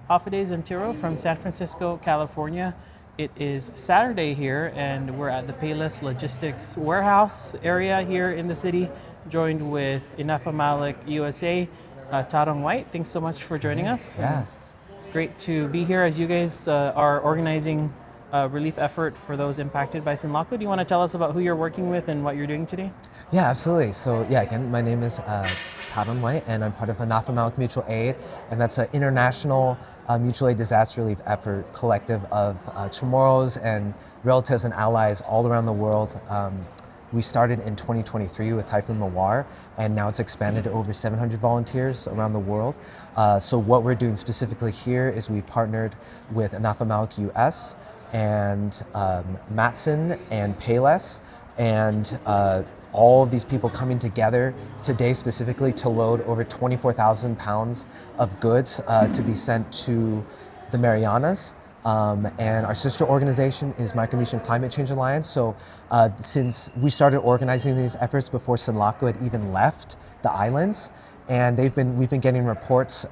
Afide Zentiro from San Francisco, California. It is Saturday here, and we're at the Payless Logistics Warehouse area here in the city, joined with Inafa Malik USA, Tarong White. Thanks so much for joining us. Yeah. And it's great to be here as you guys are organizing a relief effort for those impacted by Sinlaku. Do you want to tell us about who you're working with and what you're doing today? Yeah, absolutely. So yeah, again, my name is Tarong White, and I'm part of Inafa Malik Mutual Aid, and that's an international mutual aid disaster relief effort collective of Chamorros and relatives and allies all around the world. We started in 2023 with Typhoon Mawar, and now it's expanded to over 700 volunteers around the world. So what we're doing specifically here is we've partnered with Inafa Malik US and Matson and Payless, and all of these people coming together today specifically to load over 24,000 pounds of goods to be sent to the Marianas. And our sister organization is Micronesian Climate Change Alliance. So since we started organizing these efforts before Sinlaku had even left the islands, and we've been getting reports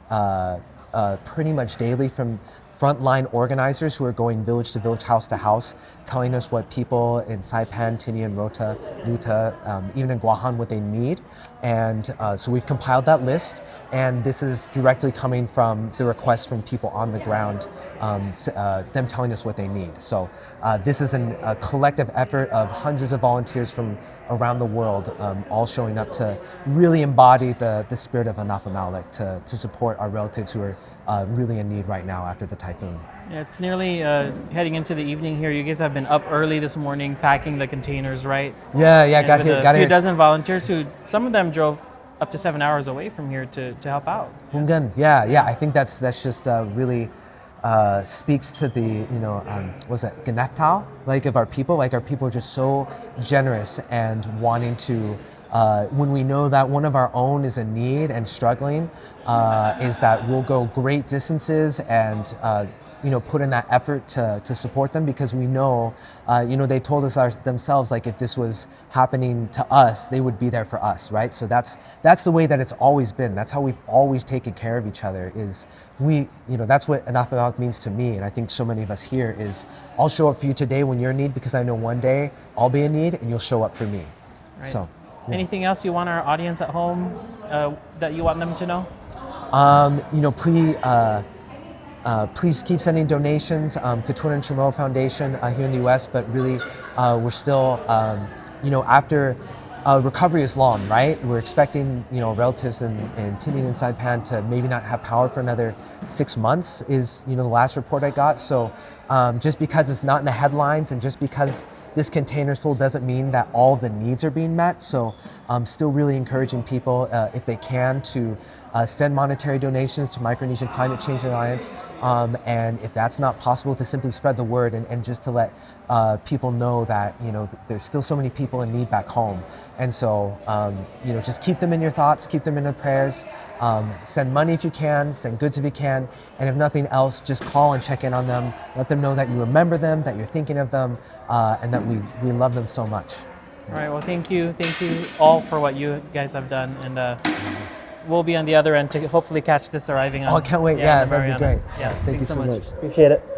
pretty much daily from frontline organizers who are going village to village, house to house, telling us what people in Saipan, Tini, and Rota, Luta, even in Guahan, what they need. And so we've compiled that list, and this is directly coming from the requests from people on the ground, them telling us what they need. So this is a collective effort of hundreds of volunteers from around the world, all showing up to really embody the spirit of Inafa Malik to support our relatives who are really in need right now after the typhoon. Yeah, it's nearly heading into the evening here. You guys have been up early this morning packing the containers, right? Yeah, And got with here. a few dozen volunteers who, some of them drove up to 7 hours away from here to help out. Yeah. I think that's just really speaks to the was it Ganeftao, like of our people. Like our people are just so generous and wanting to. When we know that one of our own is in need and struggling, is that we'll go great distances and put in that effort to support them, because we know, they told us themselves, like, if this was happening to us, they would be there for us, right? So that's the way that it's always been. That's how we've always taken care of each other. Is that's what Inafa Malik means to me, and I think so many of us here is, I'll show up for you today when you're in need, because I know one day I'll be in need and you'll show up for me. Right. So. Yeah. Anything else you want our audience at home that you want them to know? Please keep sending donations. Katuna and Chamorro Foundation here in the U.S., but really we're still, after recovery is long, right? We're expecting, relatives in Tinian and Saipan to maybe not have power for another 6 months is, the last report I got. So just because it's not in the headlines and just because this container's full doesn't mean that all the needs are being met. So I'm still really encouraging people, if they can, to send monetary donations to Micronesian Climate Change Alliance. And if that's not possible, to simply spread the word and just to let people know that, there's still so many people in need back home. And so, just keep them in your thoughts, keep them in your prayers. Send money if you can, send goods if you can. And if nothing else, just call and check in on them. Let them know that you remember them, that you're thinking of them, and that we love them so much. All right, well, thank you all for what you guys have done, and we'll be on the other end to hopefully catch this arriving on. Oh, I can't wait. Yeah, that'd be Marianas. great. Yeah, Thank you so much. Appreciate it.